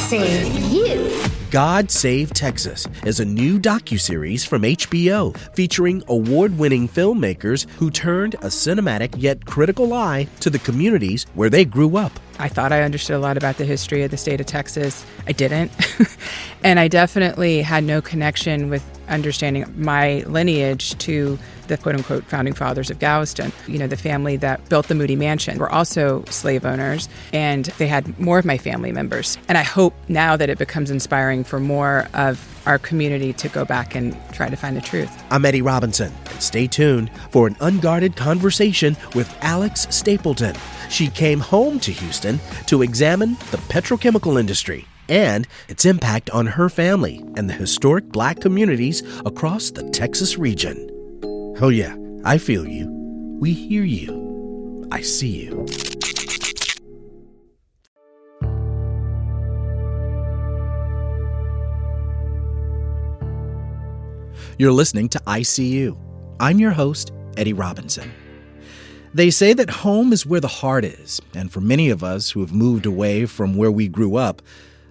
Save You. God Save Texas is a new docuseries from HBO featuring award-winning filmmakers who turned a cinematic yet critical eye to the communities where they grew up. I thought I understood a lot about the history of the state of Texas. I didn't. And I definitely had no connection with understanding my lineage to the quote-unquote founding fathers of Galveston. You know, the family that built the Moody Mansion were also slave owners, and they had more of my family members. And I hope now that it becomes inspiring for more of our community to go back and try to find the truth. I'm Eddie Robinson, and stay tuned for an unguarded conversation with Alex Stapleton. She came home to Houston to examine the petrochemical industry and its impact on her family and the historic Black communities across the Texas region. Oh yeah, I feel you. We hear you. I see you. You're listening to ICU. I'm your host, Eddie Robinson. They say that home is where the heart is, and for many of us who have moved away from where we grew up,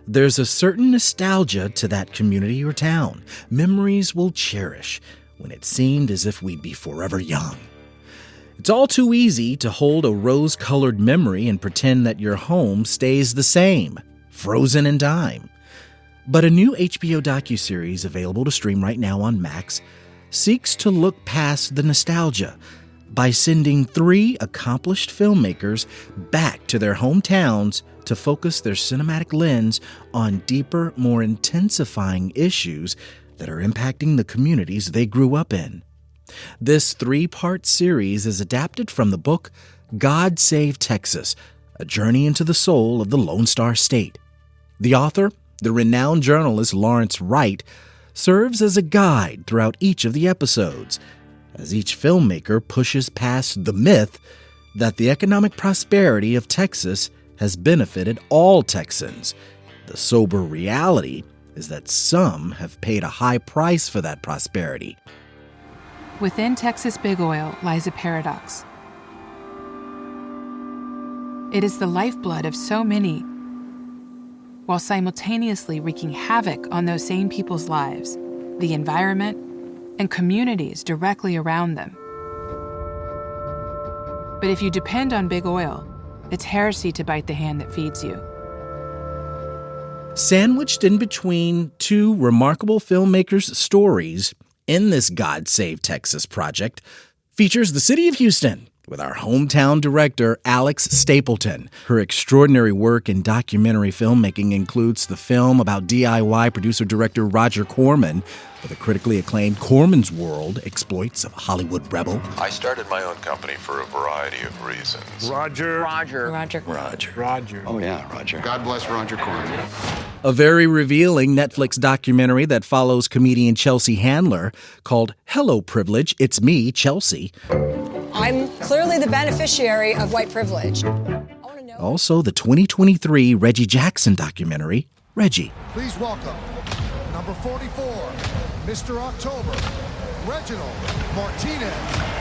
there's a certain nostalgia to that community or town. Memories we'll cherish when it seemed as if we'd be forever young. It's all too easy to hold a rose-colored memory and pretend that your home stays the same, frozen in time. But a new HBO docuseries available to stream right now on Max seeks to look past the nostalgia by sending 3 accomplished filmmakers back to their hometowns to focus their cinematic lens on deeper, more intensifying issues that are impacting the communities they grew up in. This 3-part series is adapted from the book God Save Texas, A Journey into the Soul of the Lone Star State. The author, the renowned journalist Lawrence Wright, serves as a guide throughout each of the episodes, as each filmmaker pushes past the myth that the economic prosperity of Texas has benefited all Texans. The sober reality is that some have paid a high price for that prosperity. Within Texas big oil lies a paradox. It is the lifeblood of so many, while simultaneously wreaking havoc on those same people's lives, the environment, and communities directly around them. But if you depend on big oil, it's heresy to bite the hand that feeds you. Sandwiched in between 2 remarkable filmmakers' stories in this God Save Texas project features the city of Houston with our hometown director, Alex Stapleton. Her extraordinary work in documentary filmmaking includes the film about DIY producer-director Roger Corman for the critically acclaimed Corman's World: Exploits of a Hollywood Rebel. I started my own company for a variety of reasons. Roger. Oh yeah, Roger. God bless Roger Corman. A very revealing Netflix documentary that follows comedian Chelsea Handler called Hello Privilege, It's Me, Chelsea. I'm clearly the beneficiary of white privilege. Also, the 2023 Reggie Jackson documentary, Reggie. Please welcome number 44, Mr. October, Reginald Martinez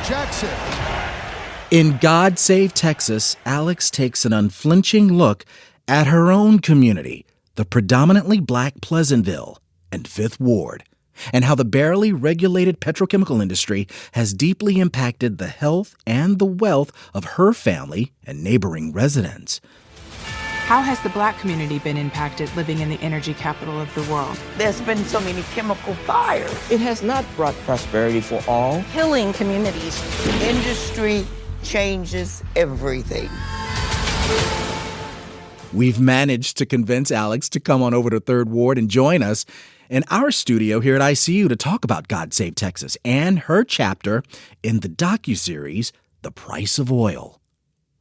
Jackson. In God Save Texas, Alex takes an unflinching look at her own community, the predominantly Black Pleasantville and Fifth Ward, and how the barely regulated petrochemical industry has deeply impacted the health and the wealth of her family and neighboring residents. How has the Black community been impacted living in the energy capital of the world? There's been so many chemical fires. It has not brought prosperity for all. Killing communities. Industry changes everything. We've managed to convince Alex to come on over to Third Ward and join us in our studio here at ICU to talk about God Save Texas and her chapter in the docuseries, The Price of Oil.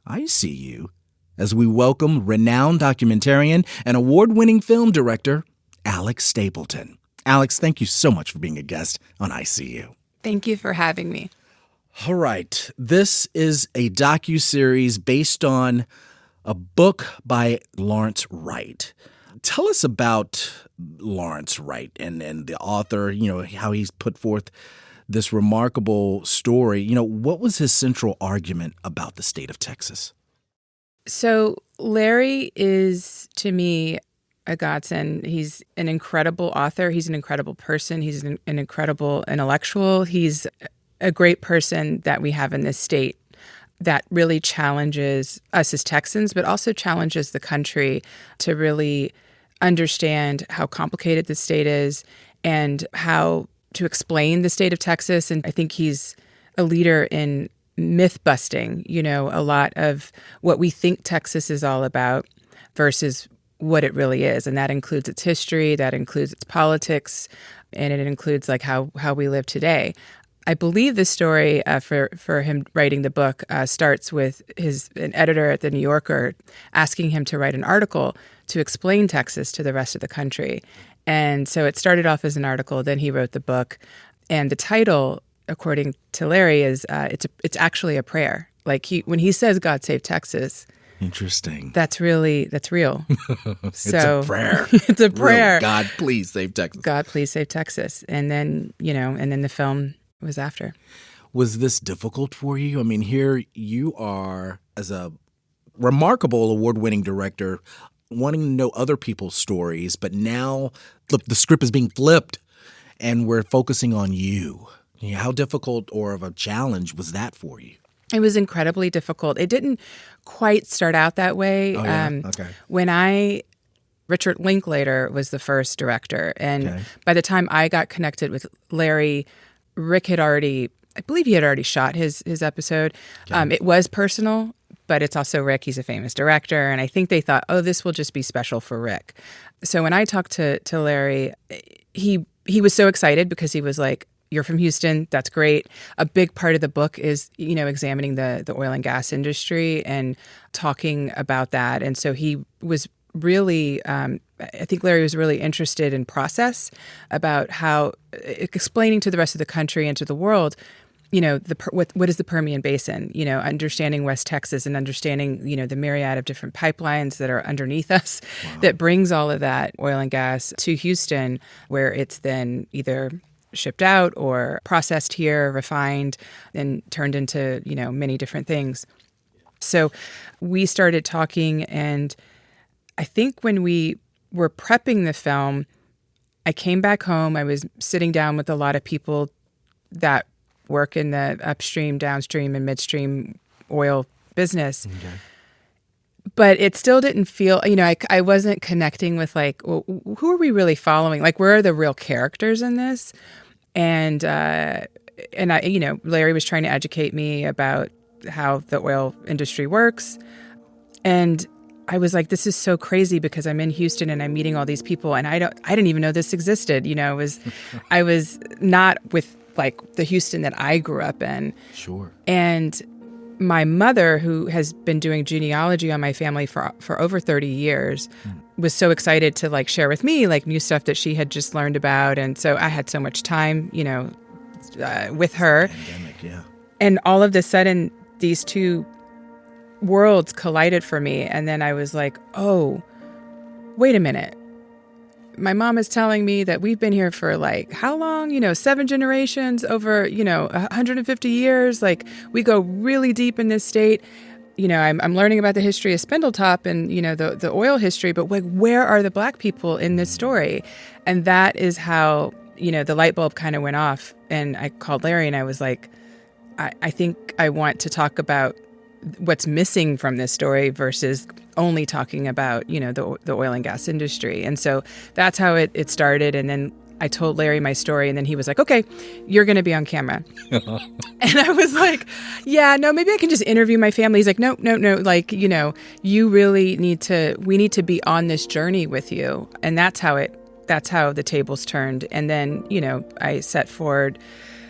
I see you as we welcome renowned documentarian and award-winning film director, Alex Stapleton. Alex, thank you so much for being a guest on ICU. Thank you for having me. All right. This is a docuseries based on a book by Lawrence Wright. Tell us about Lawrence Wright and the author, how he's put forth this remarkable story. What was his central argument about the state of Texas? So Larry is, to me, a godsend. He's an incredible author. He's an incredible person. He's an incredible intellectual. He's a great person that we have in this state that really challenges us as Texans, but also challenges the country to really understand how complicated the state is and how to explain the state of Texas. And I think he's a leader in myth busting, a lot of what we think Texas is all about versus what it really is. And that includes its history, that includes its politics, and it includes like how we live today. I believe the story for him writing the book starts with an editor at the New Yorker asking him to write an article to explain Texas to the rest of the country. And so it started off as an article, then he wrote the book. And the title, according to Larry, is it's actually a prayer. Like when he says God save Texas. Interesting. That's real. It's a prayer. It's a prayer. Real. God, please save Texas. God, please save Texas. And then, and then the film was after. Was this difficult for you? I mean, here you are as a remarkable award-winning director wanting to know other people's stories, but now the script is being flipped and we're focusing on you. How difficult or of a challenge was that for you? It was incredibly difficult. It didn't quite start out that way. Oh, yeah? Okay. When Richard Linklater was the first director, and by the time I got connected with Larry, Rick had already shot his episode. It was personal, but it's also Rick. He's a famous director. And I think they thought, this will just be special for Rick. So when I talked to Larry, he was so excited because he was like, you're from Houston. That's great. A big part of the book is, examining the oil and gas industry and talking about that. And so he was really, I think Larry was really interested in process about how explaining to the rest of the country and to the world, what is the Permian Basin, understanding West Texas and understanding, the myriad of different pipelines that are underneath us that brings all of that oil and gas to Houston, where it's then either shipped out or processed here, refined, and turned into, many different things. So we started talking, and I think when we were prepping the film, I came back home. I was sitting down with a lot of people that work in the upstream, downstream, and midstream oil business. Okay. But it still didn't feel, I wasn't connecting with well, who are we really following? Like, where are the real characters in this? And I, Larry was trying to educate me about how the oil industry works. And I was like, this is so crazy because I'm in Houston and I'm meeting all these people, and I didn't even know this existed. I was not with the Houston that I grew up in. Sure. And my mother, who has been doing genealogy on my family for over 30 years, was so excited to share with me new stuff that she had just learned about. And so I had so much time, with her. Pandemic, yeah. And all of a sudden, these two worlds collided for me. And then I was like, oh, wait a minute. My mom is telling me that we've been here for how long? 7 generations, over, 150 years. We go really deep in this state. I'm learning about the history of Spindletop and, the oil history, but where are the Black people in this story? And that is how, the light bulb kind of went off. And I called Larry and I was like, I think I want to talk about what's missing from this story versus only talking about, the oil and gas industry. And so that's how it started. And then I told Larry my story, and then he was like, okay, you're going to be on camera. And I was like, yeah, no, maybe I can just interview my family. He's like, no. You really we need to be on this journey with you. And that's how the tables turned. And then, I set forward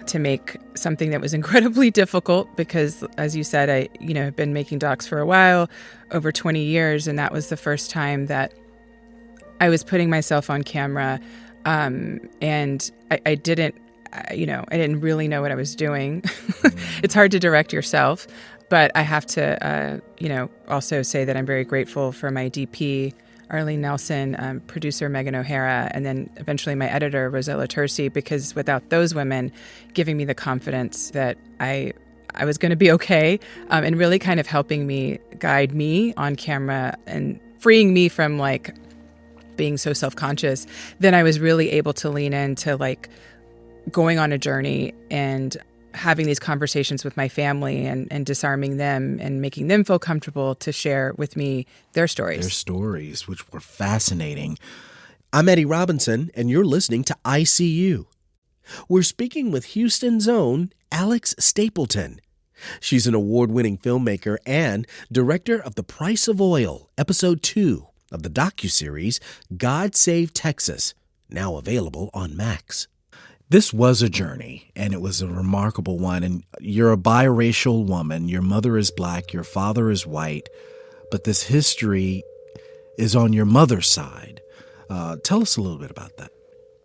to make something that was incredibly difficult because, as you said, I, have been making docs for a while, over 20 years. And that was the first time that I was putting myself on camera. And I didn't really know what I was doing. It's hard to direct yourself, but I have to, also say that I'm very grateful for my DP, Arlene Nelson, producer Megan O'Hara, and then eventually my editor, Rosella Terci, because without those women giving me the confidence that I was going to be okay, and really kind of helping me, guide me on camera and freeing me from being so self-conscious, then I was really able to lean into like going on a journey and having these conversations with my family and disarming them and making them feel comfortable to share with me their stories. Their stories, which were fascinating. I'm Eddie Robinson, and you're listening to ICU. We're speaking with Houston's own Alex Stapleton. She's an award-winning filmmaker and director of The Price of Oil, Episode 2 of the docuseries God Save Texas, now available on Max. This was a journey, and it was a remarkable one. And you're a biracial woman. Your mother is black, your father is white, but this history is on your mother's side. Tell us a little bit about that.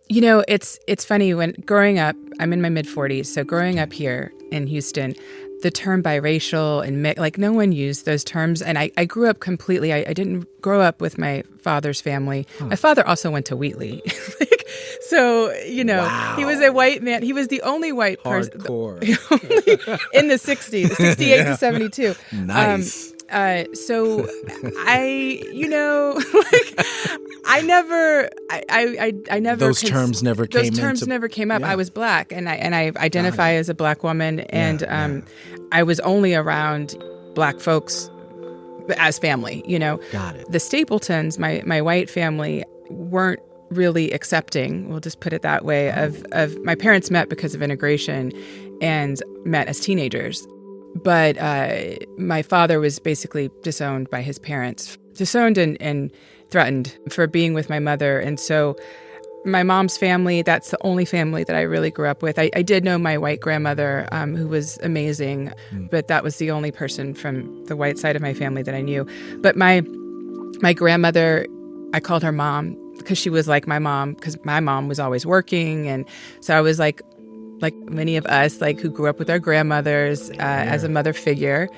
You know, it's funny. When growing up, I'm in my mid-40s, so growing up here in Houston, the term biracial and like no one used those terms. And I grew up completely, I didn't grow up with my father's family. My father also went to Wheatley. So, you know, Wow. He was a white man. He was the only white person Hardcore. in the 60s, 68 to 72. Nice. So I, you know, like I never. Those terms never came Those terms into- never came up. Yeah. I was black, and I identify as a black woman, and I was only around black folks as family. You know, Got it. The Stapletons, my white family, weren't really accepting. We'll just put it that way. Of my parents met because of integration, and met as teenagers. But my father was basically disowned by his parents, disowned and threatened for being with my mother. And so my mom's family, that's the only family that I really grew up with. I did know my white grandmother, who was amazing, but that was the only person from the white side of my family that I knew. But my grandmother, I called her mom because she was like my mom, because my mom was always working. And so I was like many of us, like who grew up with our grandmothers as a mother figure.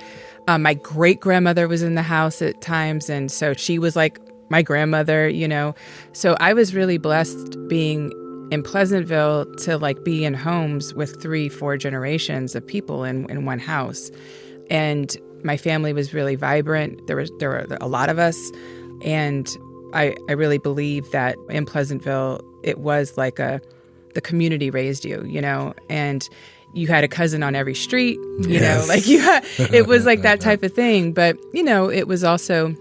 My great-grandmother was in the house at times, and so she was like my grandmother, you know. So I was really blessed being in Pleasantville to like be in homes with 3-4 generations of people in one house. And my family was really vibrant. There were a lot of us, and I really believe that in Pleasantville it was like the community raised you, you know, and you had a cousin on every street, you know, like it was like that type of thing. But, you know, it was also,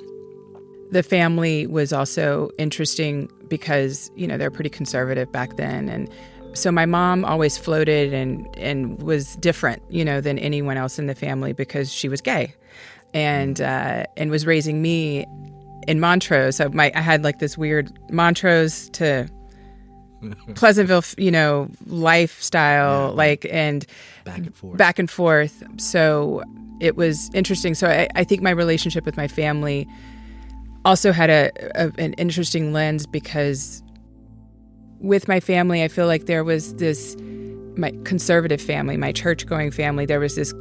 the family was also interesting because, you know, they're pretty conservative back then. And so my mom always floated and was different, you know, than anyone else in the family because she was gay and was raising me in Montrose. So I had like this weird Montrose to Pleasantville, you know, lifestyle, like, and back and forth. So it was interesting. So I think my relationship with my family also had an interesting lens because with my family, I feel like there was this, my conservative family, my church-going family, there was this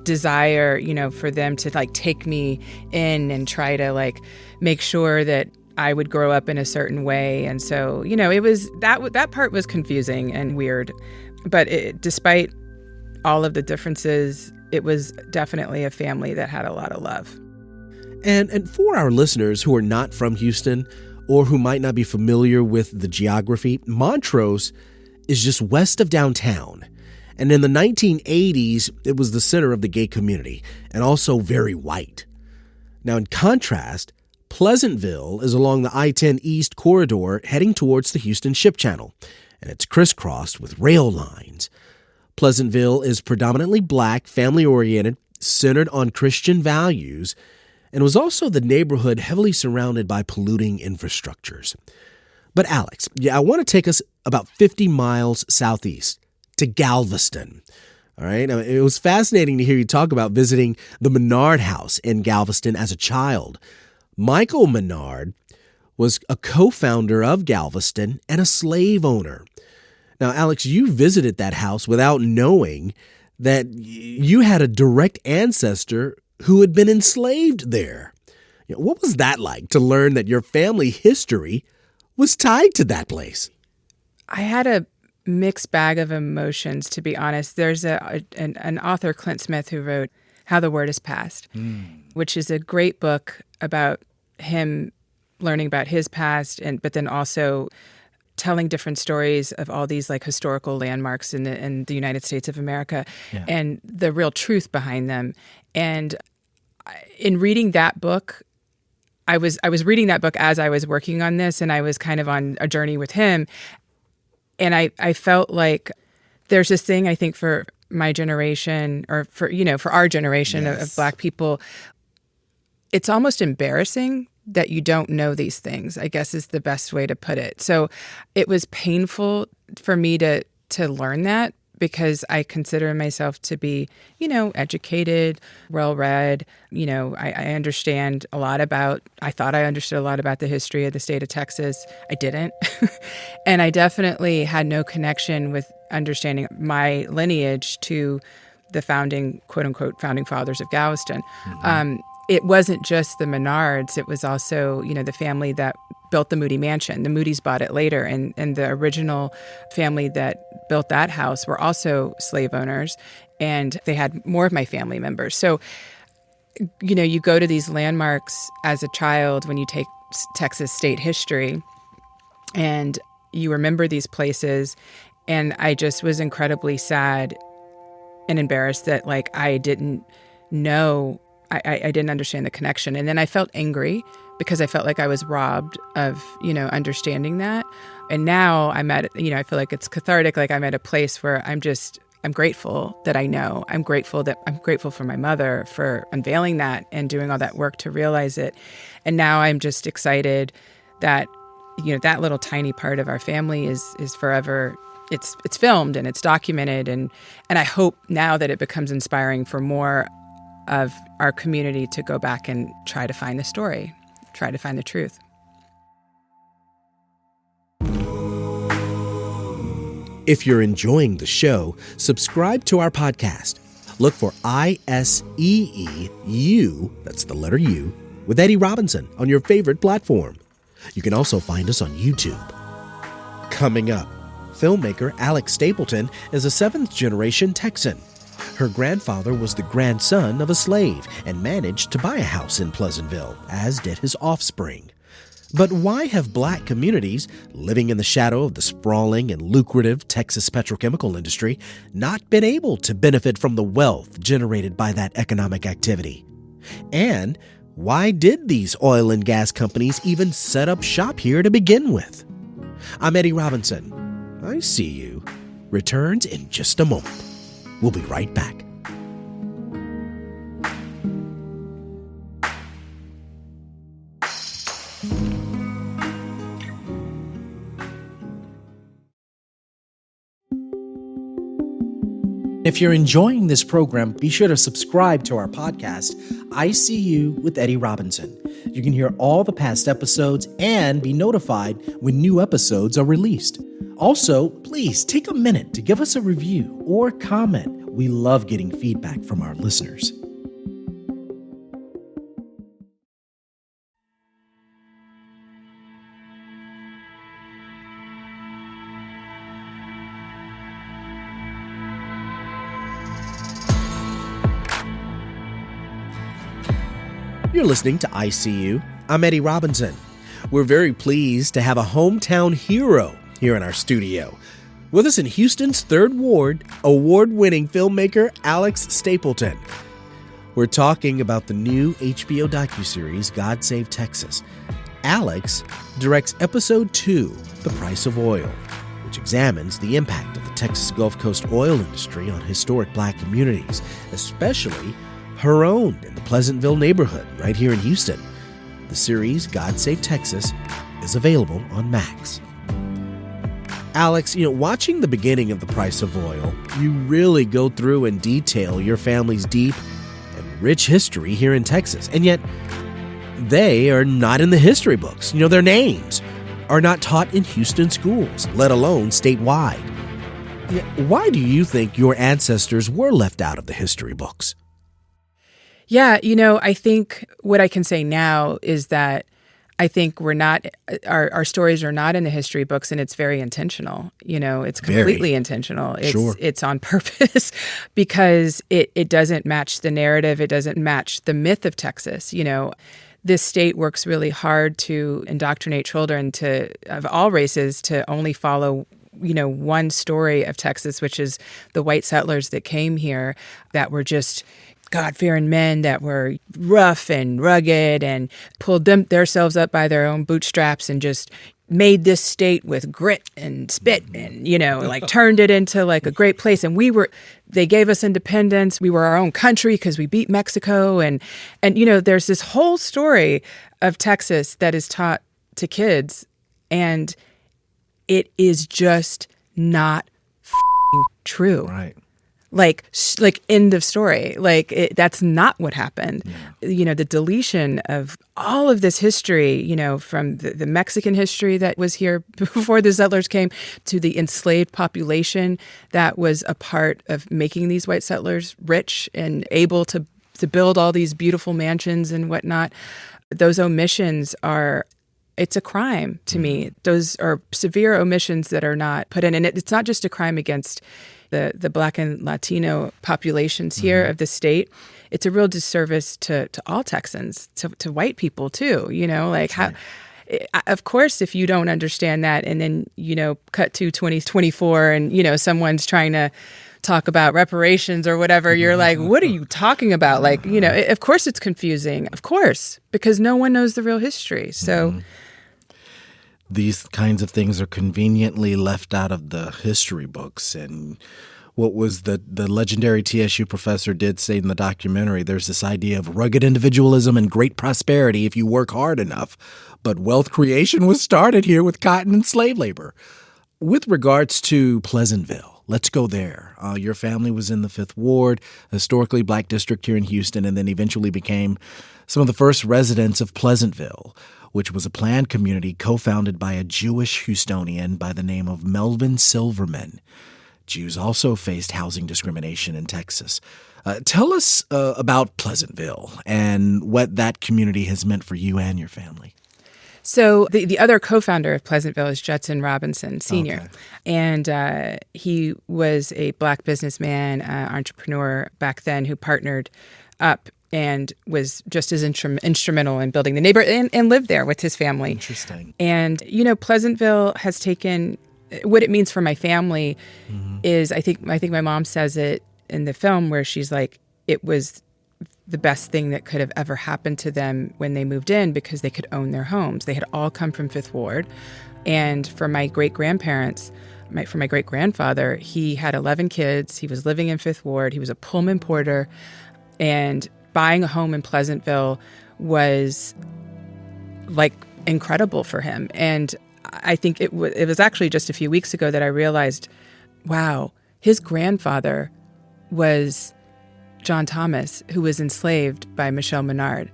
desire, you know, for them to like take me in and try to like make sure that I would grow up in a certain way. And so, you know, it was that part was confusing and weird. But despite all of the differences, it was definitely a family that had a lot of love. And for our listeners who are not from Houston or who might not be familiar with the geography, Montrose is just west of downtown. And in the 1980s, it was the center of the gay community and also very white. Now, in contrast, Pleasantville is along the I-10 East corridor heading towards the Houston Ship Channel, and it's crisscrossed with rail lines. Pleasantville is predominantly black, family-oriented, centered on Christian values, and was also the neighborhood heavily surrounded by polluting infrastructures. But Alex, I want to take us about 50 miles southeast to Galveston. All right. Now, it was fascinating to hear you talk about visiting the Menard House in Galveston as a child. Michael Menard was a co-founder of Galveston and a slave owner. Now, Alex, you visited that house without knowing that you had a direct ancestor who had been enslaved there. What was that like to learn that your family history was tied to that place? I had a mixed bag of emotions, to be honest. There's an author, Clint Smith, who wrote How the Word Is Passed, which is a great book about him learning about his past, but then also telling different stories of all these like historical landmarks in the United States of America and the real truth behind them. And in reading that book, I was reading that book as I was working on this, and I was kind of on a journey with him. And I felt like there's this thing, I think, for my generation, or for our generation of Black people, it's almost embarrassing that you don't know these things, I guess is the best way to put it. So it was painful for me to learn that, because I consider myself to be, educated, well-read. I understand a lot I thought I understood a lot about the history of the state of Texas. I didn't. And I definitely had no connection with understanding my lineage to the quote unquote, founding fathers of Galveston. Mm-hmm. It wasn't just the Menards. It was also, the family that built the Moody Mansion. The Moody's bought it later. And the original family that built that house were also slave owners. And they had more of my family members. So, you go to these landmarks as a child when you take Texas state history, and you remember these places. And I just was incredibly sad and embarrassed that, I didn't know, I didn't understand the connection. And then I felt angry because I felt like I was robbed of, understanding that. And now I'm at, I feel like it's cathartic. Like I'm at a place where I'm grateful that I know. I'm grateful for my mother for unveiling that and doing all that work to realize it. And now I'm just excited that, that little tiny part of our family is forever. It's filmed and it's documented. And I hope now that it becomes inspiring for more of our community to go back and try to find the story, try to find the truth. If you're enjoying the show, subscribe to our podcast. Look for ISEEU, that's the letter U, with Eddie Robinson on your favorite platform. You can also find us on YouTube. Coming up, filmmaker Alex Stapleton is a seventh-generation Texan. Her grandfather was the grandson of a slave and managed to buy a house in Pleasantville, as did his offspring. But why have Black communities living in the shadow of the sprawling and lucrative Texas petrochemical industry not been able to benefit from the wealth generated by that economic activity? And why did these oil and gas companies even set up shop here to begin with? I'm Eddie Robinson. I See You returns in just a moment. We'll be right back. If you're enjoying this program, be sure to subscribe to our podcast, I See You with Eddie Robinson. You can hear all the past episodes and be notified when new episodes are released. Also, please take a minute to give us a review or comment. We love getting feedback from our listeners. You're listening to I See You. I'm Eddie Robinson. We're very pleased to have a hometown hero here in our studio. With us in Houston's 3rd Ward, award-winning filmmaker Alex Stapleton. We're talking about the new HBO docuseries God Save Texas. Alex directs Episode 2, The Price of Oil, which examines the impact of the Texas Gulf Coast oil industry on historic Black communities, especially her own in the Pleasantville neighborhood right here in Houston. The series, God Save Texas, is available on Max. Alex, watching the beginning of The Price of Oil, you really go through and detail your family's deep and rich history here in Texas. And yet, they are not in the history books. Their names are not taught in Houston schools, let alone statewide. Why do you think your ancestors were left out of the history books? Yeah, I think what I can say now is that I think our stories are not in the history books, and it's very intentional. It's completely intentional. It's on purpose because it doesn't match the narrative. It doesn't match the myth of Texas. this state works really hard to indoctrinate children of all races to only follow one story of Texas, which is the white settlers that came here that were just God-fearing men that were rough and rugged and pulled themselves up by their own bootstraps and just made this state with grit and spit and, turned it into like a great place. And they gave us independence. We were our own country because we beat Mexico. And there's this whole story of Texas that is taught to kids, and it is just not true. Right. Like end of story. That's not what happened. Yeah. The deletion of all of this history, from the Mexican history that was here before the settlers came to the enslaved population that was a part of making these white settlers rich and able to build all these beautiful mansions and whatnot. Those omissions it's a crime to me. Those are severe omissions that are not put in. And it's not just a crime against the Black and Latino populations here of the state. It's a real disservice to all Texans, to white people too. Of course, if you don't understand that, and then cut to 2024, and someone's trying to talk about reparations or whatever, you're like, what are you talking about? Of course it's confusing. Of course, because no one knows the real history. So. These kinds of things are conveniently left out of the history books. And what was the legendary TSU professor did say in the documentary, there's this idea of rugged individualism and great prosperity if you work hard enough. But wealth creation was started here with cotton and slave labor. With regards to Pleasantville, let's go there. Your family was in the 5th Ward, historically black district here in Houston, and then eventually became some of the first residents of Pleasantville, which was a planned community co-founded by a Jewish Houstonian by the name of Melvin Silverman. Jews also faced housing discrimination in Texas. Tell us about Pleasantville and what that community has meant for you and your family. So the other co-founder of Pleasantville is Judson Robinson Sr. Okay. And he was a black businessman, entrepreneur back then who partnered up and was just as instrumental in building the neighborhood and lived there with his family. Interesting. And, Pleasantville has taken what it means for my family is I think my mom says it in the film where she's like, it was the best thing that could have ever happened to them when they moved in because they could own their homes. They had all come from 5th Ward. And for my great-grandparents, for my great-grandfather, he had 11 kids. He was living in 5th Ward. He was a Pullman porter. And buying a home in Pleasantville was incredible for him. And I think it was actually just a few weeks ago that I realized, wow, his grandfather was John Thomas, who was enslaved by Michelle Menard.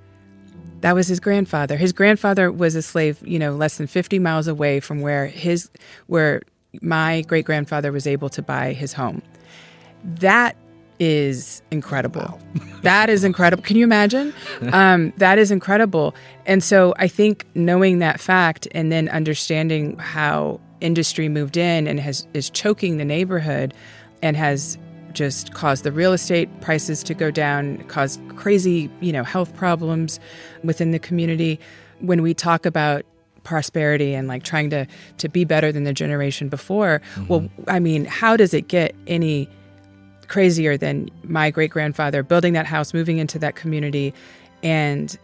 That was his grandfather. His grandfather was a slave, less than 50 miles away from where my great-grandfather was able to buy his home. That is incredible. Wow. That is incredible. Can you imagine? That is incredible. And so I think knowing that fact and then understanding how industry moved in and is choking the neighborhood and has just caused the real estate prices to go down, caused crazy, health problems within the community. When we talk about prosperity and trying to be better than the generation before, well, I mean, how does it get any crazier than my great-grandfather building that house, moving into that community, and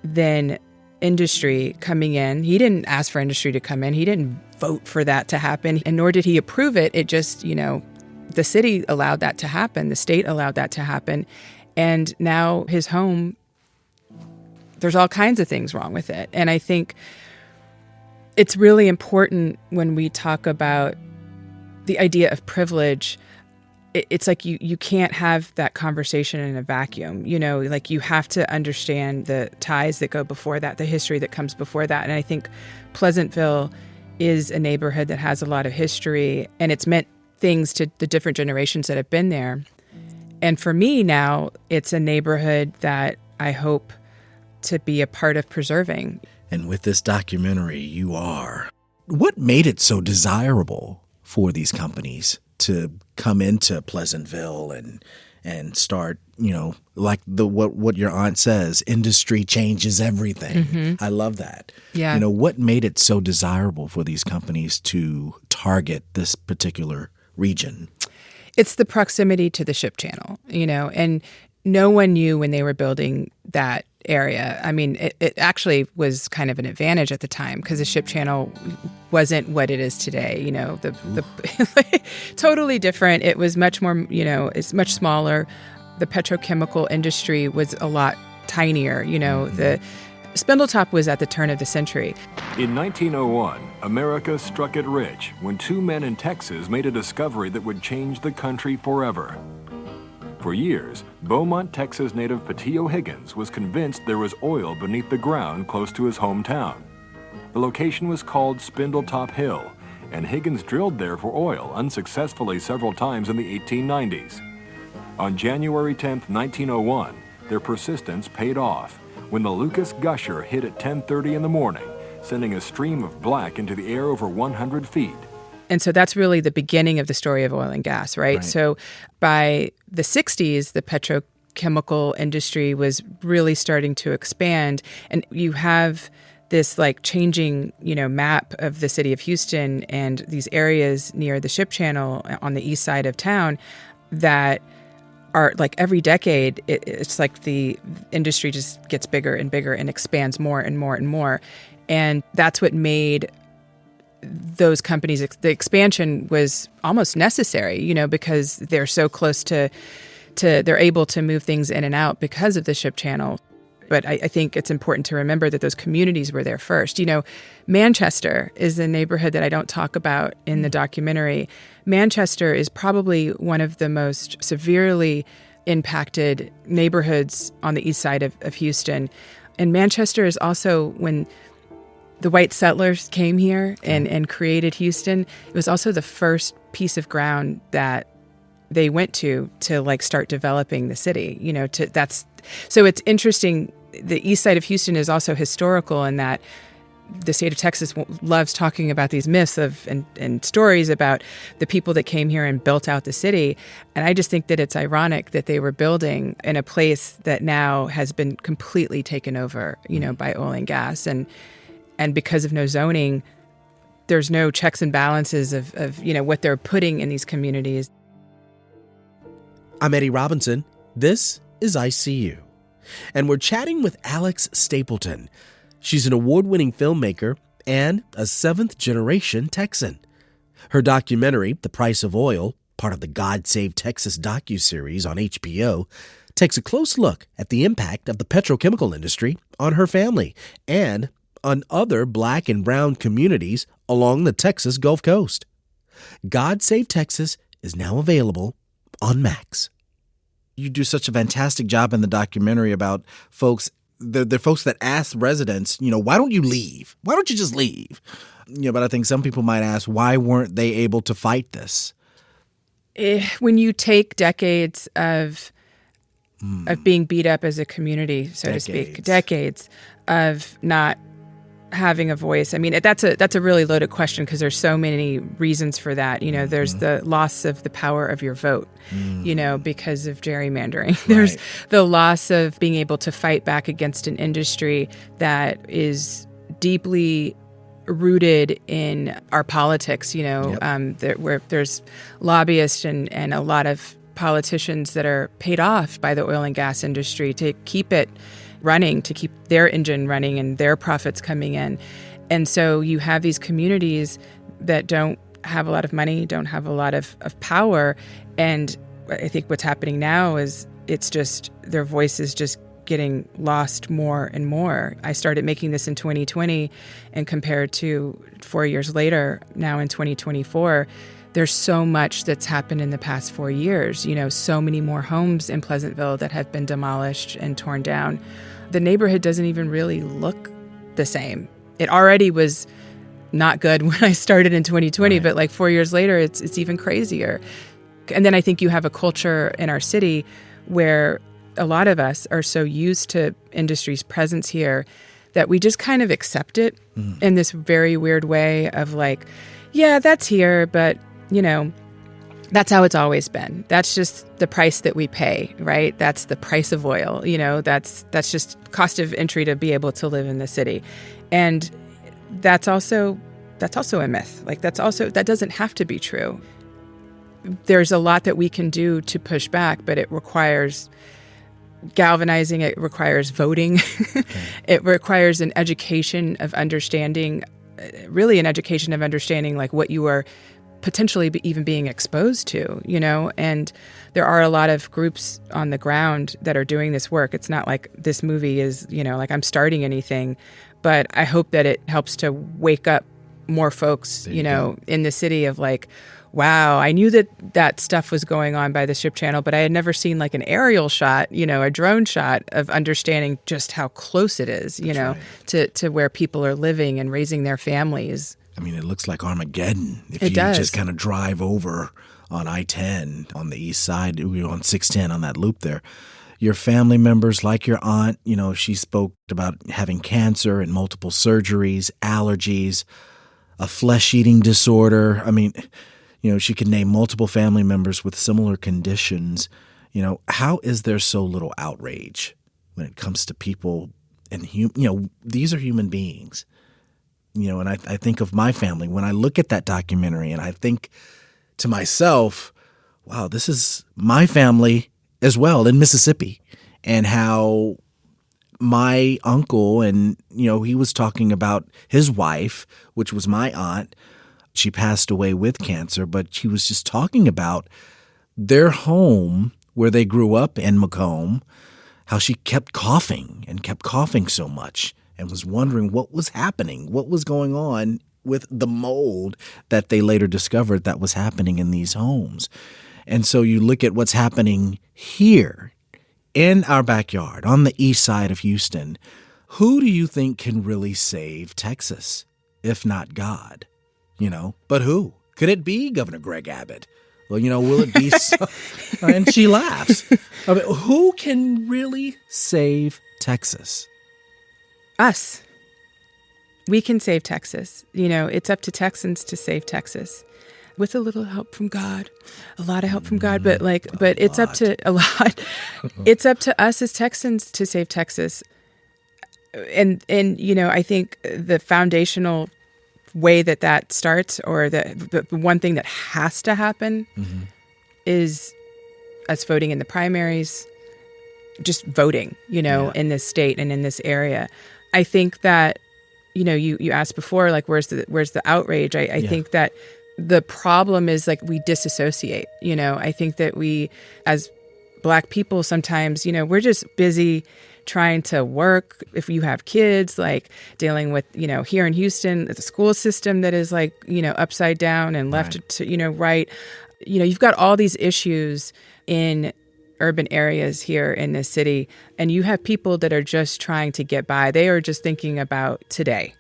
then industry coming in? He didn't ask for industry to come in. He didn't vote for that to happen, and nor did he approve it. It just, the city allowed that to happen. The state allowed that to happen. And now his home, there's all kinds of things wrong with it. And I think it's really important when we talk about the idea of privilege. It's like you can't have that conversation in a vacuum. You have to understand the ties that go before that, the history that comes before that. And I think Pleasantville is a neighborhood that has a lot of history, and it's meant things to the different generations that have been there. And for me now, it's a neighborhood that I hope to be a part of preserving. And with this documentary, you are. What made it so desirable for these companies to come into Pleasantville and start, like what your aunt says, industry changes everything. Mm-hmm. I love that. Yeah. What made it so desirable for these companies to target this particular region? It's the proximity to the ship channel, and no one knew when they were building that area. I mean, it actually was kind of an advantage at the time because the ship channel wasn't what it is today. The totally different. It was much more, it's much smaller. The petrochemical industry was a lot tinier. The Spindletop was at the turn of the century. In 1901, America struck it rich when two men in Texas made a discovery that would change the country forever. For years, Beaumont, Texas native Patillo Higgins was convinced there was oil beneath the ground close to his hometown. The location was called Spindletop Hill, and Higgins drilled there for oil unsuccessfully several times in the 1890s. On January 10, 1901, their persistence paid off when the Lucas Gusher hit at 10:30 in the morning, sending a stream of black into the air over 100 feet. And so that's really the beginning of the story of oil and gas, right? So by the 60s, the petrochemical industry was really starting to expand. And you have this changing, map of the city of Houston and these areas near the ship channel on the east side of town that are every decade, it's like the industry just gets bigger and bigger and expands more and more and more. And that's what made those companies, the expansion was almost necessary, because they're so close to they're able to move things in and out because of the ship channel. But I think it's important to remember that those communities were there first. Manchester is a neighborhood that I don't talk about in the documentary. Manchester is probably one of the most severely impacted neighborhoods on the east side of Houston. And Manchester is also, when the white settlers came here and created Houston, it was also the first piece of ground that they went to start developing the city. So it's interesting. The east side of Houston is also historical in that the state of Texas loves talking about these myths and stories about the people that came here and built out the city. And I just think that it's ironic that they were building in a place that now has been completely taken over, by oil and gas. And because of no zoning, there's no checks and balances of what they're putting in these communities. I'm Eddie Robinson. This is ICU. And we're chatting with Alex Stapleton. She's an award-winning filmmaker and a seventh-generation Texan. Her documentary, The Price of Oil, part of the God Save Texas docuseries on HBO, takes a close look at the impact of the petrochemical industry on her family and on other Black and brown communities along the Texas Gulf Coast. God Save Texas is now available on Max. You do such a fantastic job in the documentary about folks. They're folks that ask residents, why don't you leave? Why don't you just leave? But I think some people might ask, why weren't they able to fight this? When you take decades of being beat up as a community, so to speak, decades of not having a voice. I mean, that's a really loaded question because there's so many reasons for that. There's the loss of the power of your vote, because of gerrymandering. There's the loss of being able to fight back against an industry that is deeply rooted in our politics, where there's lobbyists and a lot of politicians that are paid off by the oil and gas industry to keep it running, to keep their engine running and their profits coming in. And so you have these communities that don't have a lot of money, don't have a lot of power. And I think what's happening now is it's just their voice is just getting lost more and more. I started making this in 2020, and compared to 4 years later, now in 2024, there's so much that's happened in the past 4 years. So many more homes in Pleasantville that have been demolished and torn down. The neighborhood doesn't even really look the same. It already was not good when I started in 2020, but 4 years later, it's even crazier. And then I think you have a culture in our city where a lot of us are so used to industry's presence here that we just kind of accept it in this very weird way of yeah, that's here, but That's how it's always been. That's just the price that we pay, right? That's the price of oil. That's just cost of entry to be able to live in the city. And that's also a myth. That doesn't have to be true. There's a lot that we can do to push back, but it requires galvanizing. It requires voting. It requires an education of understanding, really an education of understanding like what you are potentially even being exposed to, and there are a lot of groups on the ground that are doing this work. It's not like this movie is, like I'm starting anything, but I hope that it helps to wake up more folks, in the city of like, wow, I knew that stuff was going on by the ship channel, but I had never seen like an aerial shot, a drone shot of understanding just how close it is, to where people are living and raising their families. I mean, it looks like Armageddon. If it you does. Just kind of drive over on I-10 on the east side, on 610 on that loop there. Your family members, like your aunt, she spoke about having cancer and multiple surgeries, allergies, a flesh-eating disorder. I mean, she could name multiple family members with similar conditions. How is there so little outrage when it comes to people and, these are human beings. And I think of my family when I look at that documentary and I think to myself, wow, this is my family as well in Mississippi, and how my uncle and, he was talking about his wife, which was my aunt. She passed away with cancer, but he was just talking about their home where they grew up in Macomb, how she kept coughing so much. And was wondering what was happening, what was going on with the mold that they later discovered that was happening in these homes. And so you look at what's happening here in our backyard on the east side of Houston. Who do you think can really save Texas, if not God? But who? Could it be Governor Greg Abbott? Well, will it be so? And she laughs. I mean, who can really save Texas? Us. We can save Texas. It's up to Texans to save Texas with a little help from God, a lot of help from God, but it's up to a lot. It's up to us as Texans to save Texas. And I think the foundational way that starts, or the one thing that has to happen is us voting in the primaries, just voting, in this state and in this area. I think that, you asked before, like, where's the outrage? I think that the problem is like we disassociate. I think that we, as Black people, sometimes, we're just busy trying to work. If you have kids, like dealing with, here in Houston, the school system that is like, upside down and left to, right. You've got all these issues in urban areas here in this city, and you have people that are just trying to get by. They are just thinking about today,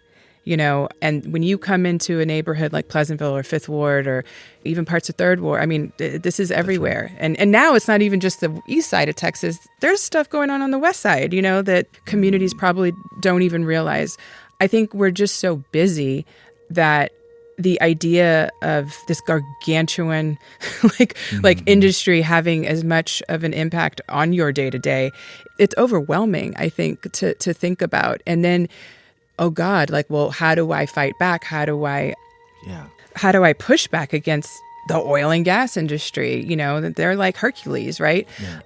and when you come into a neighborhood like Pleasantville or Fifth Ward or even parts of Third Ward, I mean, this is everywhere. Right. And now it's not even just the east side of Texas. There's stuff going on the west side, that communities probably don't even realize. I think we're just so busy that the idea of this gargantuan like industry having as much of an impact on your day to day, it's overwhelming, I think, to think about. And then, oh God, like, well, how do I fight back? How do I push back against the oil and gas industry? They're like Hercules, right? Yeah.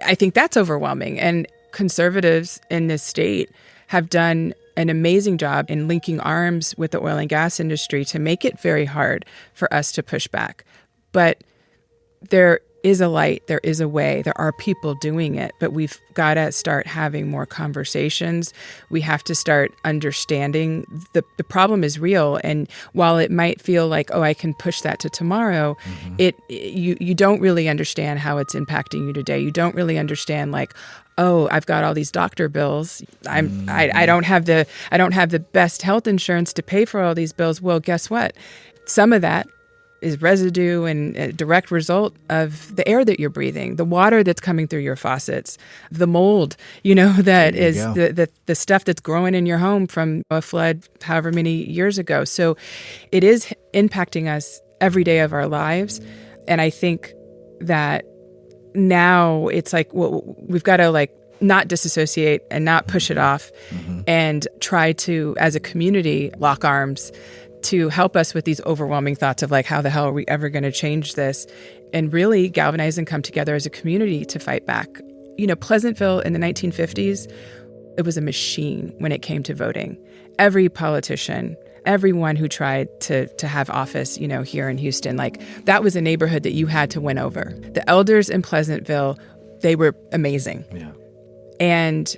I think that's overwhelming. And conservatives in this state have done an amazing job in linking arms with the oil and gas industry to make it very hard for us to push back. But there is a light, there is a way, there are people doing it, but we've got to start having more conversations. We have to start understanding the problem is real. And while it might feel like, oh, I can push that to tomorrow, you don't really understand how it's impacting you today. You don't really understand, like, oh, I've got all these doctor bills. I don't have the best health insurance to pay for all these bills. Well, guess what? Some of that is residue and a direct result of the air that you're breathing, the water that's coming through your faucets, the mold, that is the stuff that's growing in your home from a flood however many years ago. So it is impacting us every day of our lives. And I think that now it's like, well, we've got to like not disassociate and not push it off and try to, as a community, lock arms to help us with these overwhelming thoughts of like, how the hell are we ever going to change this? And really galvanize and come together as a community to fight back. You know, Pleasantville in the 1950s, it was a machine when it came to voting. Every politician, everyone who tried to have office, you know, here in Houston, like that was a neighborhood that you had to win over. The elders in Pleasantville, they were amazing. Yeah. And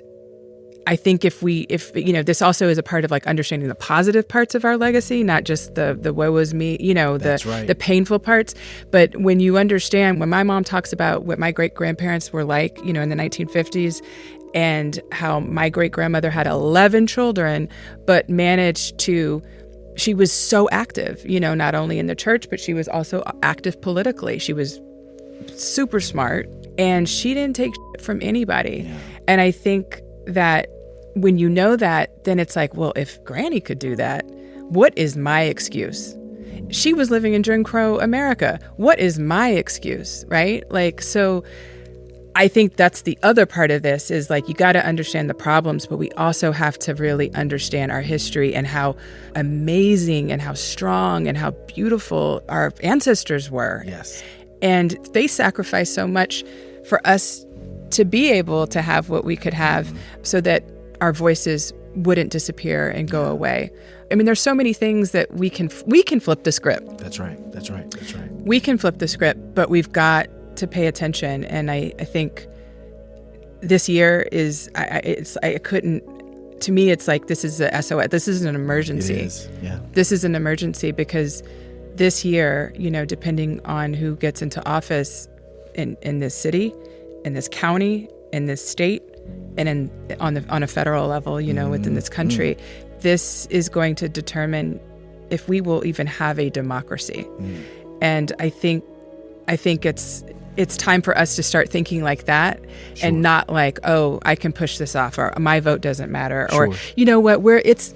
I think if you know, this also is a part of like understanding the positive parts of our legacy, not just the woe is me, you know, the painful parts. But when you understand, when my mom talks about what my great-grandparents were like, you know, in the 1950s, and how my great-grandmother had 11 children, but managed to, she was so active, you know, not only in the church, but she was also active politically. She was super smart, and she didn't take shit from anybody. Yeah. And I think that when you know that, then it's like, well, if Granny could do that, what is my excuse? She was living in Jim Crow America. What is my excuse, right? Like, so I think that's the other part of this is like, you got to understand the problems, but we also have to really understand our history and how amazing and how strong and how beautiful our ancestors were. Yes. And they sacrificed so much for us to be able to have what we could have so that our voices wouldn't disappear and go away. I mean, there's so many things that we can flip the script. That's right. We can flip the script, but we've got to pay attention. And I think this year is, I couldn't, to me, it's like, this is a SOS. This is an emergency. It is, yeah. This is an emergency because this year, you know, depending on who gets into office in this city, in this county, in this state, and on a federal level, you know, within this country, this is going to determine if we will even have a democracy. And I think it's time for us to start thinking like that. Sure. And not like, oh, I can push this off, or my vote doesn't matter, sure. Or you know what, it's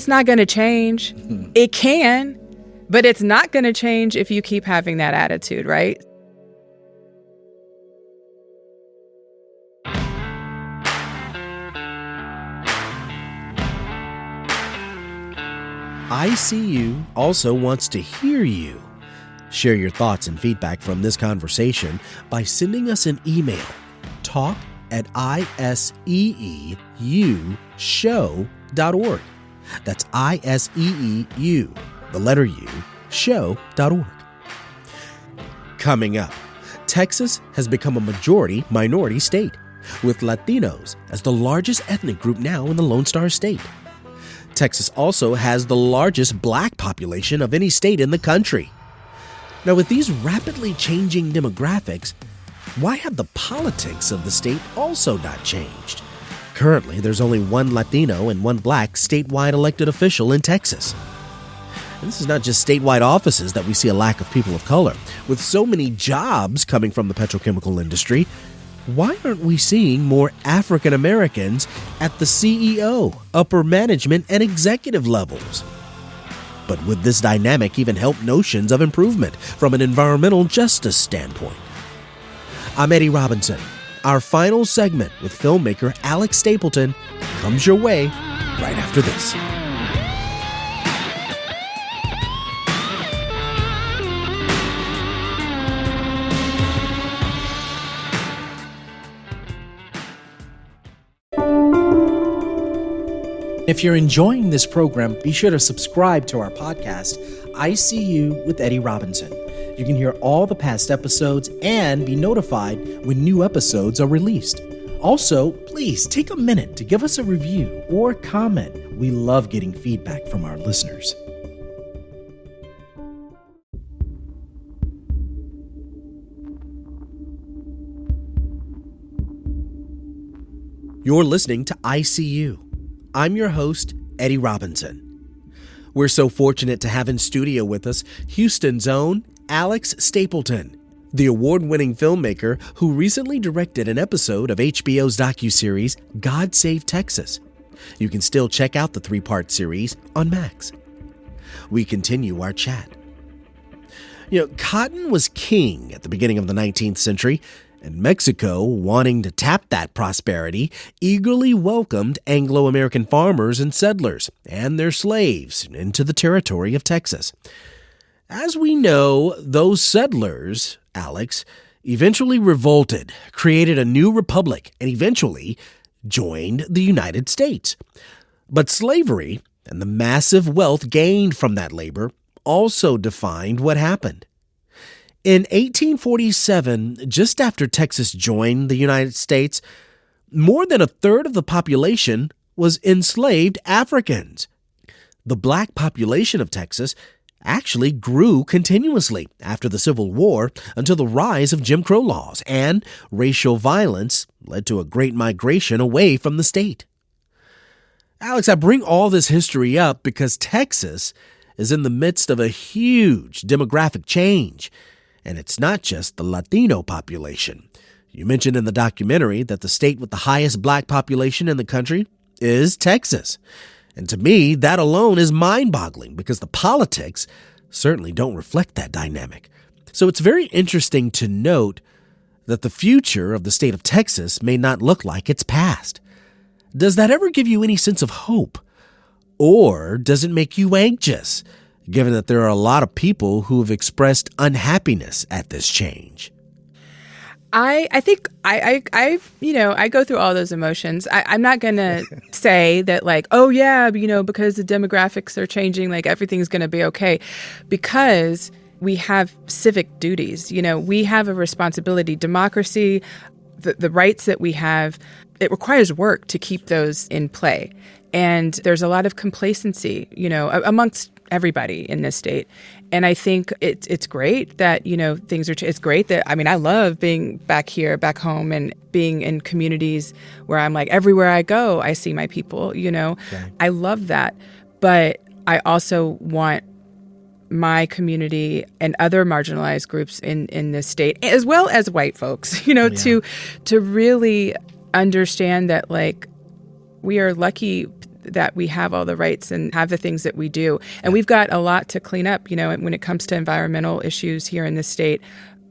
not going to change. It can, but it's not going to change if you keep having that attitude, right? ICU also wants to hear you. Share your thoughts and feedback from this conversation by sending us an email, talk@iseeushow.org. That's ISEEU, the letter U, show.org. Coming up, Texas has become a majority minority state, with Latinos as the largest ethnic group now in the Lone Star State. Texas also has the largest black population of any state in the country. Now, with these rapidly changing demographics, why have the politics of the state also not changed? Currently, there's only one Latino and one black statewide elected official in Texas. And this is not just statewide offices that we see a lack of people of color. With so many jobs coming from the petrochemical industry, why aren't we seeing more African Americans at the CEO, upper management, and executive levels? But would this dynamic even help notions of improvement from an environmental justice standpoint? I'm Eddie Robinson. Our final segment with filmmaker Alex Stapleton comes your way right after this. If you're enjoying this program, be sure to subscribe to our podcast, ICU with Eddie Robinson. You can hear all the past episodes and be notified when new episodes are released. Also, please take a minute to give us a review or comment. We love getting feedback from our listeners. You're listening to ICU. I'm your host, Eddie Robinson. We're so fortunate to have in studio with us Houston's own Alex Stapleton, the award-winning filmmaker who recently directed an episode of HBO's docuseries God Save Texas. You can still check out the 3-part series on Max. We continue our chat. Cotton was king at the beginning of the 19th century, and Mexico, wanting to tap that prosperity, eagerly welcomed Anglo-American farmers and settlers and their slaves into the territory of Texas. As we know, those settlers, Alex, eventually revolted, created a new republic, and eventually joined the United States. But slavery and the massive wealth gained from that labor also defined what happened. In 1847, just after Texas joined the United States, more than a third of the population was enslaved Africans. The black population of Texas actually grew continuously after the Civil War until the rise of Jim Crow laws and racial violence led to a great migration away from the state. Alex, I bring all this history up because Texas is in the midst of a huge demographic change. And it's not just the Latino population. You mentioned in the documentary that the state with the highest black population in the country is Texas. And to me, that alone is mind-boggling because the politics certainly don't reflect that dynamic. So it's very interesting to note that the future of the state of Texas may not look like its past. Does that ever give you any sense of hope? Or does it make you anxious, given that there are a lot of people who have expressed unhappiness at this change? I think I go through all those emotions. I'm not going to say that because the demographics are changing, everything's going to be okay, because we have civic duties. We have a responsibility. Democracy, the rights that we have, it requires work to keep those in play. And there's a lot of complacency, amongst everybody in this state. And I think it's great that, things are, it's great that, I love being back here, back home, and being in communities where I'm everywhere I go, I see my people, Okay. I love that. But I also want my community and other marginalized groups in this state, as well as white folks, to really understand that, we are lucky that we have all the rights and have the things that we do. And we've got a lot to clean up, when it comes to environmental issues here in this state.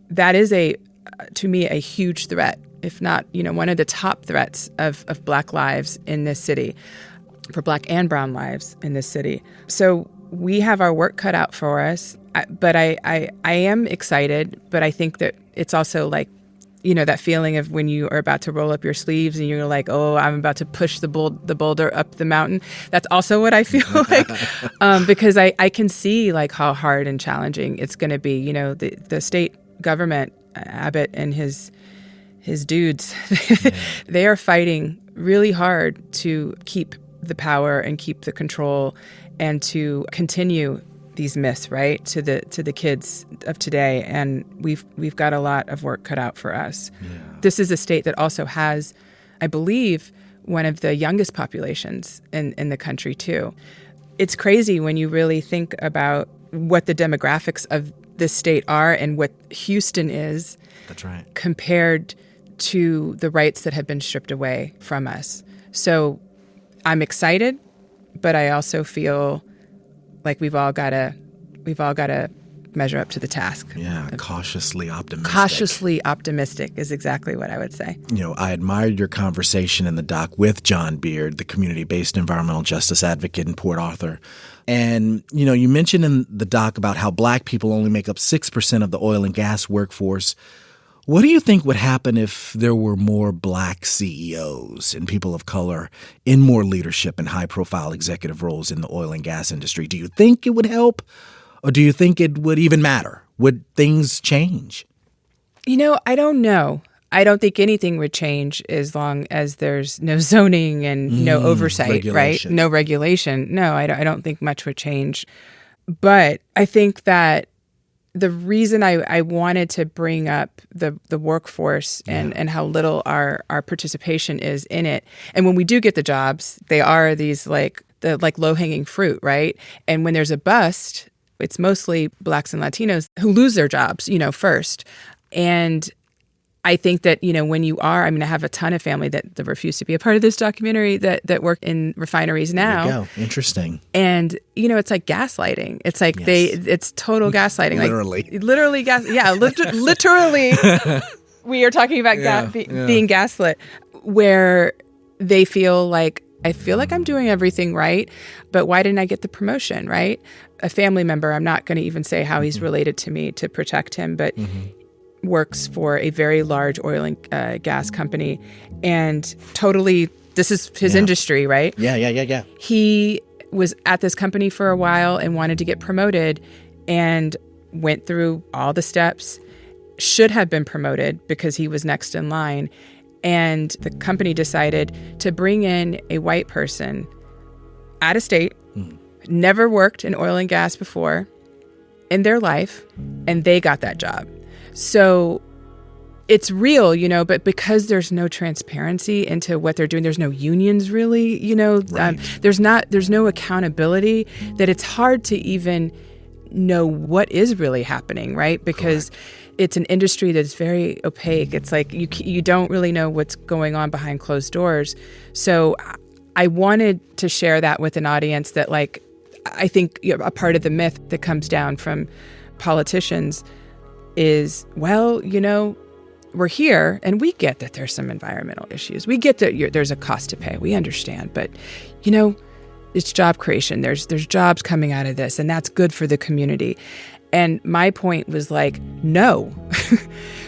That is to me, a huge threat, if not, one of the top threats of Black lives in this city, for Black and brown lives in this city. So we have our work cut out for us, but I am excited, but I think that it's also that feeling of when you are about to roll up your sleeves and you're like, oh, I'm about to push the boulder up the mountain. That's also what I feel like, because I can see how hard and challenging it's going to be. The state government, Abbott and his dudes, they are fighting really hard to keep the power and keep the control and to continue these myths, right, to the kids of today. And we've got a lot of work cut out for us. Yeah. This is a state that also has, I believe, one of the youngest populations in the country too. It's crazy when you really think about what the demographics of this state are and what Houston is. That's right. Compared to the rights that have been stripped away from us. So I'm excited, but I also feel like we've all got to measure up to the task. Yeah, cautiously optimistic. Cautiously optimistic is exactly what I would say. I admired your conversation in the doc with John Beard, the community-based environmental justice advocate in Port Arthur. And, you mentioned in the doc about how Black people only make up 6% of the oil and gas workforce. What do you think would happen if there were more Black CEOs and people of color in more leadership and high-profile executive roles in the oil and gas industry? Do you think it would help, or do you think it would even matter? Would things change? I don't know. I don't think anything would change as long as there's no zoning and no oversight, right? No regulation. No, I don't think much would change. But I think that the reason I wanted to bring up the workforce and how little our participation is in it. And when we do get the jobs, they are these the low-hanging fruit, right? And when there's a bust, it's mostly Blacks and Latinos who lose their jobs, first. And I think that, when you are, I have a ton of family that refuse to be a part of this documentary that work in refineries now. There you go. Interesting. And, it's like gaslighting. It's like it's total gaslighting. Literally gas. Yeah, literally. We are talking about being gaslit, where they feel like, I feel like I'm doing everything right, but why didn't I get the promotion, right? A family member, I'm not going to even say how he's related to me to protect him, but works for a very large oil and gas company, and totally, this is his industry, right? Yeah. He was at this company for a while and wanted to get promoted and went through all the steps, should have been promoted because he was next in line. And the company decided to bring in a white person out of state, never worked in oil and gas before in their life, and they got that job. So it's real, but because there's no transparency into what they're doing, there's no unions really, Right. There's no accountability, that it's hard to even know what is really happening, right? Because it's an industry that's very opaque. It's like you don't really know what's going on behind closed doors. So I wanted to share that with an audience that, like, I think a part of the myth that comes down from politicians is, well, we're here and we get that there's some environmental issues. We get that there's a cost to pay. We understand. But, it's job creation. There's jobs coming out of this, and that's good for the community. And my point was like, no,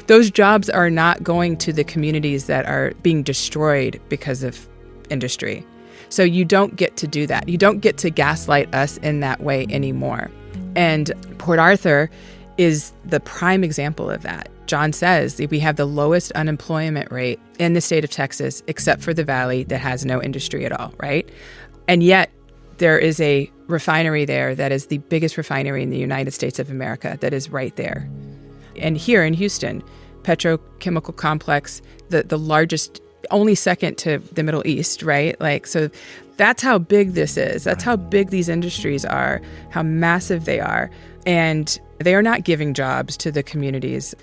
those jobs are not going to the communities that are being destroyed because of industry. So you don't get to do that. You don't get to gaslight us in that way anymore. And Port Arthur is the prime example of that. John says we have the lowest unemployment rate in the state of Texas, except for the Valley that has no industry at all, right? And yet there is a refinery there that is the biggest refinery in the United States of America that is right there. And here in Houston, petrochemical complex, the largest, only second to the Middle East, right? Like, so that's how big this is. That's how big these industries are, how massive they are. And they are not giving jobs to the communities.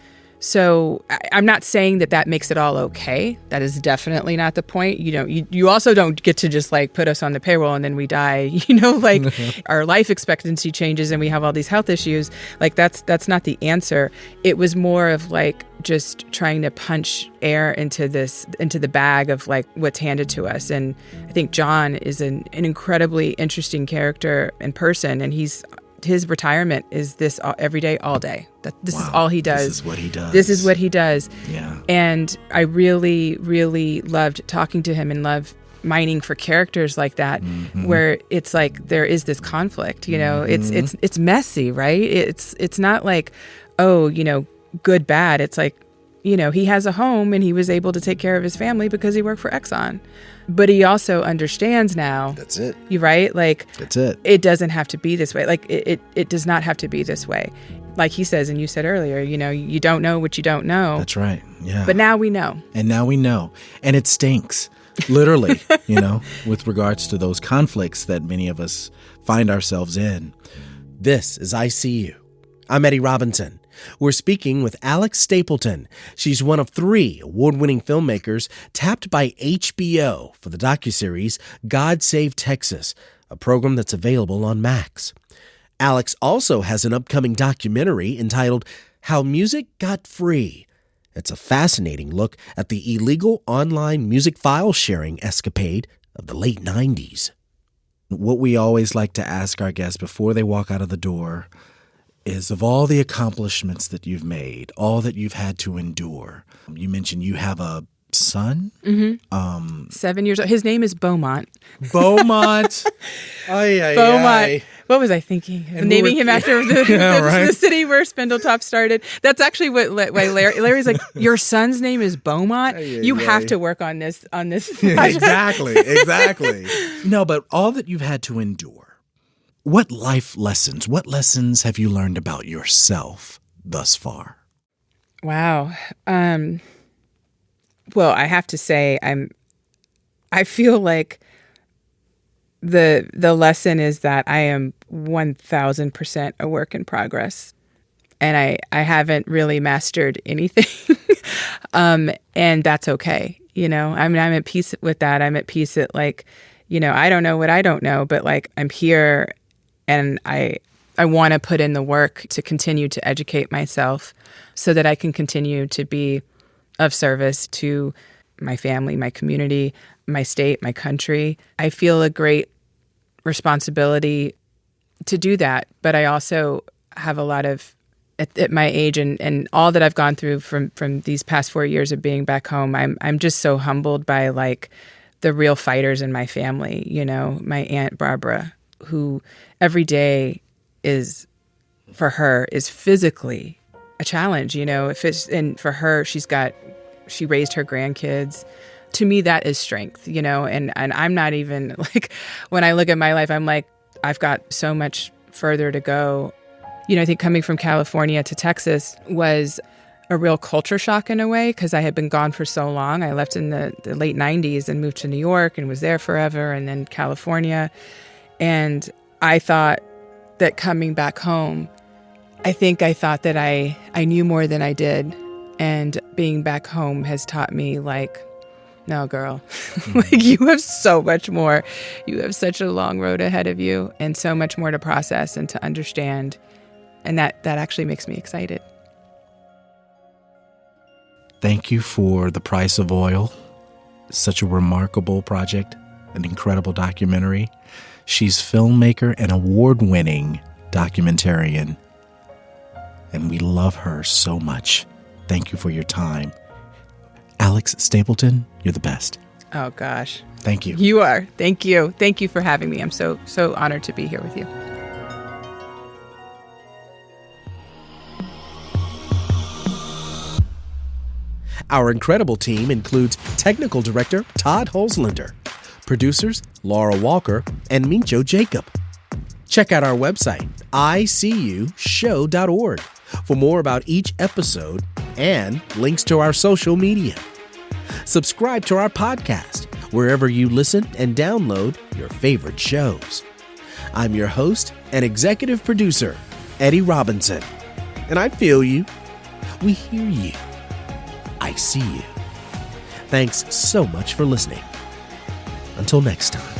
So I'm not saying that makes it all okay. That is definitely not the point. You also don't get to just like put us on the payroll and then we die, like our life expectancy changes and we have all these health issues. Like that's not the answer. It was more of like just trying to punch air into the bag of like what's handed to us. And I think John is an incredibly interesting character and person, and his retirement is this every day, all day. This is all he does. This is what he does. This is what he does. Yeah. And I really, really loved talking to him and love mining for characters like that, where it's like there is this conflict. It's messy, right? It's not like, good, bad. It's like, he has a home and he was able to take care of his family because he worked for Exxon. But he also understands now. That's it. You're right. Like, that's it. It doesn't have to be this way. Like, it does not have to be this way. Like he says, and you said earlier, you don't know what you don't know. That's right. Yeah. But now we know. And now we know. And it stinks, literally, with regards to those conflicts that many of us find ourselves in. This is ICU. I'm Eddie Robinson. We're speaking with Alex Stapleton. She's one of 3 award-winning filmmakers tapped by HBO for the docuseries God Save Texas, a program that's available on Max. Alex also has an upcoming documentary entitled How Music Got Free. It's a fascinating look at the illegal online music file sharing escapade of the late 90s. What we always like to ask our guests before they walk out of the door is, of all the accomplishments that you've made, all that you've had to endure, you mentioned you have a son? 7 years old. His name is Beaumont. Beaumont. Beaumont. What was I thinking? Naming him after the city where Spindletop started. That's actually why Larry's like, your son's name is Beaumont? You have to work on this. Exactly. No, but all that you've had to endure. What lessons have you learned about yourself thus far? Wow. Well, I have to say, I feel like the lesson is that I am 1,000% a work in progress. and I haven't really mastered anything. And that's okay. I mean, I'm at peace with that. I'm at peace at like, I don't know what I don't know, but like I'm here and I want to put in the work to continue to educate myself so that I can continue to be of service to my family, my community, my state, my country. I feel a great responsibility to do that, but I also have a lot of, at my age and all that I've gone through from these past 4 years of being back home, I'm just so humbled by like the real fighters in my family. My Aunt Barbara, who every day is physically a challenge. And for her, she raised her grandkids. To me, that is strength. And I'm not even like, when I look at my life, I'm like, I've got so much further to go. I think coming from California to Texas was a real culture shock in a way because I had been gone for so long. I left in the late 90s and moved to New York and was there forever, and then California. And I thought that coming back home, I thought that I knew more than I did. And being back home has taught me like, no, girl, like you have so much more. You have such a long road ahead of you and so much more to process and to understand. And that actually makes me excited. Thank you for The Price of Oil. Such a remarkable project, an incredible documentary. She's filmmaker and award-winning documentarian. And we love her so much. Thank you for your time. Alex Stapleton, you're the best. Oh, gosh. Thank you. You are. Thank you. Thank you for having me. I'm so honored to be here with you. Our incredible team includes Technical Director Todd Holzlander, producers Laura Walker and Mincho Jacob. Check out our website, icushow.org, for more about each episode and links to our social media. Subscribe to our podcast wherever you listen and download your favorite shows. I'm your host and executive producer, Eddie Robinson. And I feel you. We hear you. I see you. Thanks so much for listening. Until next time.